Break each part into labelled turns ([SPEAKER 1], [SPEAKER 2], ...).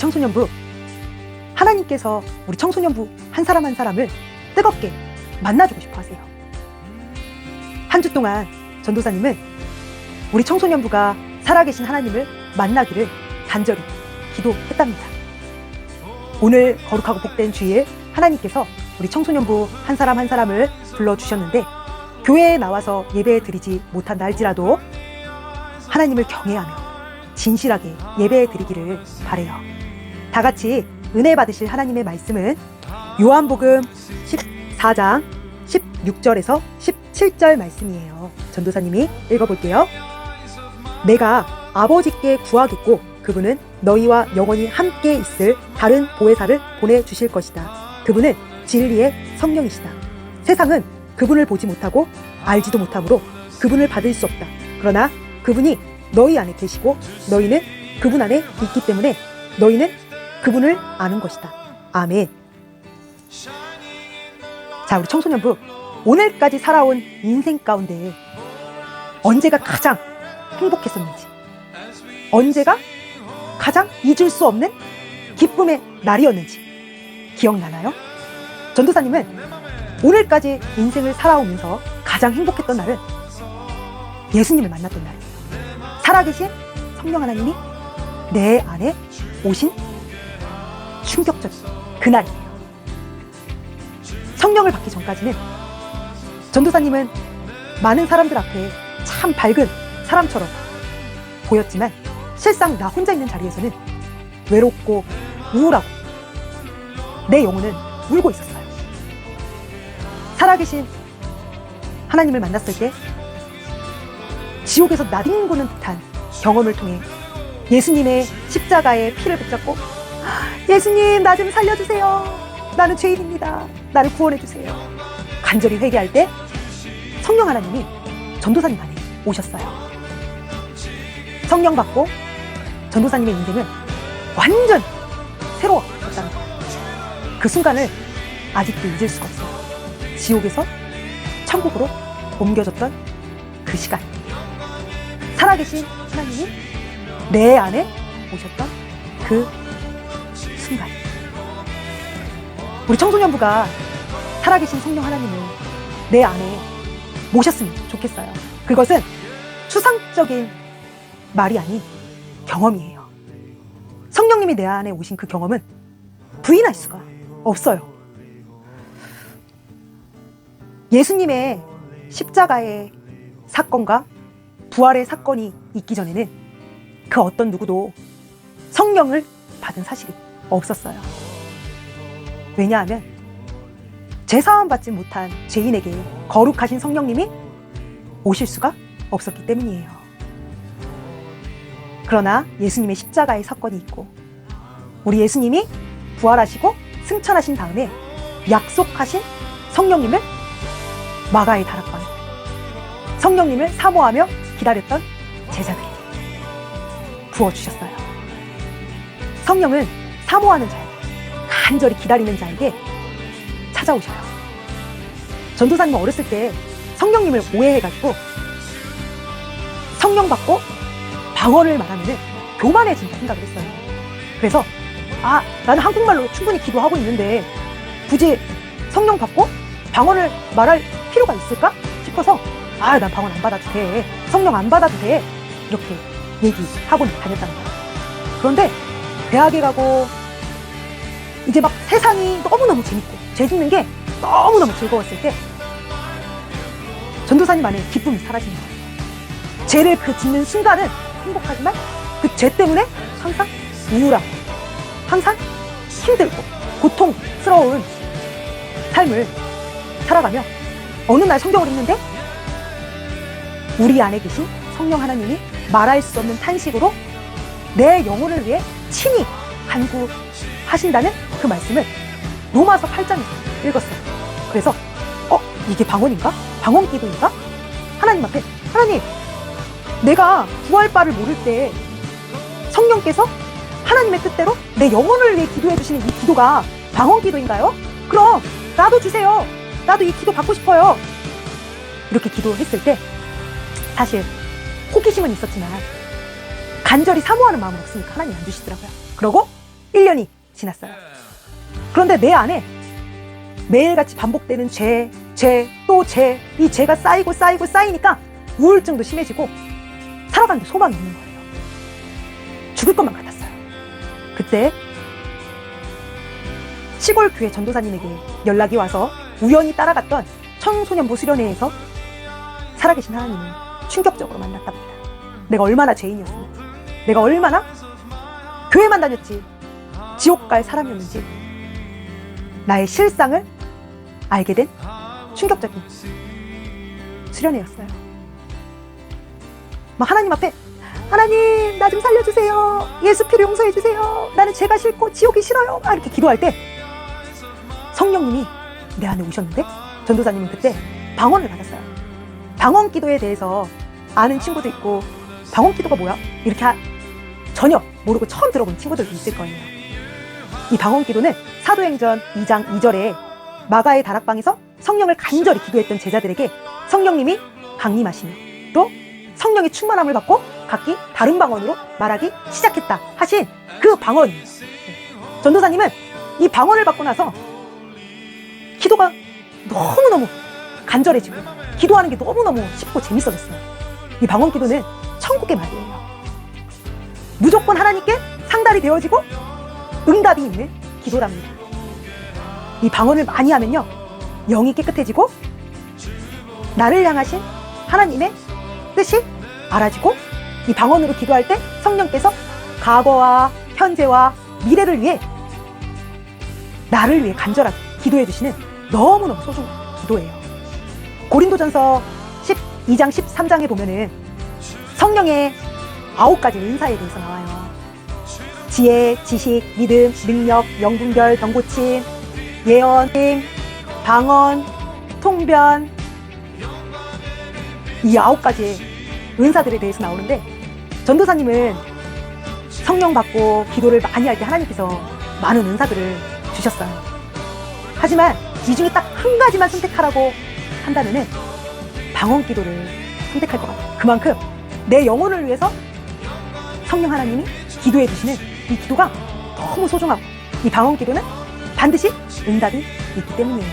[SPEAKER 1] 청소년부, 하나님께서 우리 청소년부 한 사람 한 사람을 뜨겁게 만나주고 싶어 하세요. 한 주 동안 전도사님은 우리 청소년부가 살아계신 하나님을 만나기를 간절히 기도했답니다. 오늘 거룩하고 복된 주일 하나님께서 우리 청소년부 한 사람 한 사람을 불러주셨는데, 교회에 나와서 예배 드리지 못한다 할지라도 하나님을 경외하며 진실하게 예배 드리기를 바라요. 다 같이 은혜 받으실 하나님의 말씀은 요한복음 14장 16절에서 17절 말씀이에요. 전도사님이 읽어볼게요. 내가 아버지께 구하겠고 그분은 너희와 영원히 함께 있을 다른 보혜사를 보내주실 것이다. 그분은 진리의 성령이시다. 세상은 그분을 보지 못하고 알지도 못하므로 그분을 받을 수 없다. 그러나 그분이 너희 안에 계시고 너희는 그분 안에 있기 때문에 너희는 그분을 아는 것이다. 아멘. 자, 우리 청소년부, 오늘까지 살아온 인생 가운데 언제가 가장 행복했었는지, 언제가 가장 잊을 수 없는 기쁨의 날이었는지 기억나나요? 전도사님은 오늘까지 인생을 살아오면서 가장 행복했던 날은 예수님을 만났던 날, 살아계신 성령 하나님이 내 안에 오신 충격적인 그날이에요. 성령을 받기 전까지는 전도사님은 많은 사람들 앞에 참 밝은 사람처럼 보였지만 실상 나 혼자 있는 자리에서는 외롭고 우울하고 내 영혼은 울고 있었어요. 살아계신 하나님을 만났을 때 지옥에서 나뒹구는 듯한 경험을 통해 예수님의 십자가에 피를 붙잡고, 예수님 나 좀 살려주세요. 나는 죄인입니다. 나를 구원해주세요. 간절히 회개할 때 성령 하나님이 전도사님 안에 오셨어요. 성령 받고 전도사님의 인생은 완전 새로워졌다는 거예요. 그 순간을 아직도 잊을 수가 없어요. 지옥에서 천국으로 옮겨졌던 그 시간, 살아계신 하나님이 내 안에 오셨던 그 순간, 우리 청소년부가 살아계신 성령 하나님을 내 안에 모셨으면 좋겠어요. 그것은 추상적인 말이 아닌 경험이에요. 성령님이 내 안에 오신 그 경험은 부인할 수가 없어요. 예수님의 십자가의 사건과 부활의 사건이 있기 전에는 그 어떤 누구도 성령을 받은 사실이 없었어요. 왜냐하면 죄사함 받지 못한 죄인에게 거룩하신 성령님이 오실 수가 없었기 때문이에요. 그러나 예수님의 십자가의 사건이 있고 우리 예수님이 부활하시고 승천하신 다음에 약속하신 성령님을 마가의 다락방에 성령님을 사모하며 기다렸던 제자들에게 부어주셨어요. 성령은 사모하는 자에게, 간절히 기다리는 자에게 찾아오셔요. 전도사님은 어렸을 때 성령님을 오해해가지고 성령 받고 방언을 말하면 교만해진다 생각을 했어요. 그래서 나는 한국말로 충분히 기도하고 있는데 굳이 성령 받고 방언을 말할 필요가 있을까 싶어서 난 방언 안 받아도 돼, 성령 안 받아도 돼, 이렇게 얘기하고 다녔다는 거예요. 그런데 대학에 가고 이제 막 세상이 너무너무 재밌고 죄 짓는 게 너무너무 즐거웠을 때 전도사님 안에 기쁨이 사라지는 거예요. 죄를 짓는 순간은 행복하지만 그 죄 때문에 항상 우울하고 항상 힘들고 고통스러운 삶을 살아가며 어느 날 성경을 읽는데 우리 안에 계신 성령 하나님이 말할 수 없는 탄식으로 내 영혼을 위해 친히 간구하신다는 그 말씀을 로마서 8장에서 읽었어요. 그래서 이게 방언인가? 방언 기도인가? 하나님 앞에, 하나님, 내가 구할 바를 모를 때 성령께서 하나님의 뜻대로 내 영혼을 위해 기도해 주시는 이 기도가 방언 기도인가요? 그럼 나도 주세요. 나도 이 기도 받고 싶어요. 이렇게 기도했을 때 사실 호기심은 있었지만 간절히 사모하는 마음은 없으니까 하나님 안 주시더라고요. 그러고 1년이 지났어요. 그런데 내 안에 매일같이 반복되는 또 죄, 이 죄가 쌓이니까 우울증도 심해지고 살아가는데 소망이 없는 거예요. 죽을 것만 같았어요. 그때 시골 교회 전도사님에게 연락이 와서 우연히 따라갔던 청소년부 수련회에서 살아계신 하나님을 충격적으로 만났답니다. 내가 얼마나 죄인이었는지, 내가 얼마나 교회만 다녔지 지옥 갈 사람이었는지 나의 실상을 알게 된 충격적인 수련회였어요. 막 하나님 앞에 하나님 나 좀 살려주세요. 예수 피로 용서해주세요. 나는 죄가 싫고 지옥이 싫어요. 막 이렇게 기도할 때 성령님이 내 안에 오셨는데 전도사님은 그때 방언을 받았어요. 방언 기도에 대해서 아는 친구도 있고 방언 기도가 뭐야? 이렇게 전혀 모르고 처음 들어본 친구들도 있을 거예요. 이 방언 기도는 사도행전 2장 2절에 마가의 다락방에서 성령을 간절히 기도했던 제자들에게 성령님이 강림하시며 또 성령의 충만함을 받고 각기 다른 방언으로 말하기 시작했다 하신 그 방언이에요. 전도사님은 이 방언을 받고 나서 기도가 너무너무 간절해지고 기도하는 게 너무너무 쉽고 재밌어졌어요. 이 방언 기도는 천국의 말이에요. 무조건 하나님께 상달이 되어지고 응답이 있는 기도랍니다. 이 방언을 많이 하면요 영이 깨끗해지고 나를 향하신 하나님의 뜻이 알아지고 이 방언으로 기도할 때 성령께서 과거와 현재와 미래를 위해 나를 위해 간절하게 기도해 주시는 너무너무 소중한 기도예요. 고린도전서 12장 13장에 보면은 성령의 9가지 은사에 대해서 나와요. 지혜, 지식, 믿음, 능력, 영분별, 병고침, 예언, 방언, 통변, 이 9가지의 은사들에 대해서 나오는데 전도사님은 성령 받고 기도를 많이 할 때 하나님께서 많은 은사들을 주셨어요. 하지만 이 중에 딱 한 가지만 선택하라고 한다면은 방언 기도를 선택할 것 같아요. 그만큼 내 영혼을 위해서 성령 하나님이 기도해 주시는 이 기도가 너무 소중하고 이 방언 기도는 반드시 응답이 있기 때문이에요.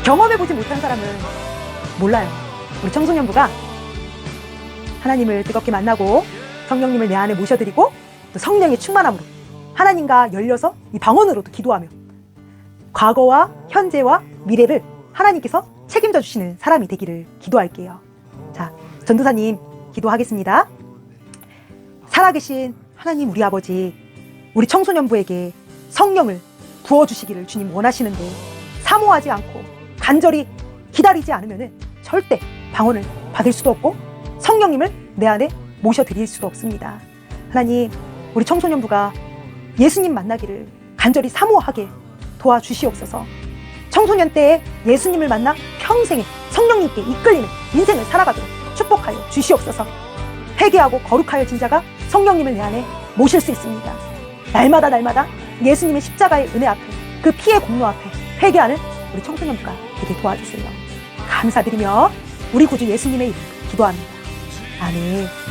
[SPEAKER 1] 경험해보지 못한 사람은 몰라요. 우리 청소년부가 하나님을 뜨겁게 만나고 성령님을 내 안에 모셔드리고 또 성령의 충만함으로 하나님과 열려서 이 방언으로도 기도하며 과거와 현재와 미래를 하나님께서 책임져 주시는 사람이 되기를 기도할게요. 자, 전도사님 기도하겠습니다. 살아계신 하나님 우리 아버지, 우리 청소년부에게 성령을 부어주시기를 주님 원하시는데 사모하지 않고 간절히 기다리지 않으면 절대 방언을 받을 수도 없고 성령님을 내 안에 모셔드릴 수도 없습니다. 하나님, 우리 청소년부가 예수님 만나기를 간절히 사모하게 도와주시옵소서. 청소년 때에 예수님을 만나 평생에 성령님께 이끌리는 인생을 살아가도록 축복하여 주시옵소서. 회개하고 거룩하여진 자가 성령님을 내 안에 모실 수 있습니다. 날마다 예수님의 십자가의 은혜 앞에 그 피의 공로 앞에 회개하는 우리 청소년부가 되게 도와주세요. 감사드리며 우리 구주 예수님의 이름으로 기도합니다. 아멘.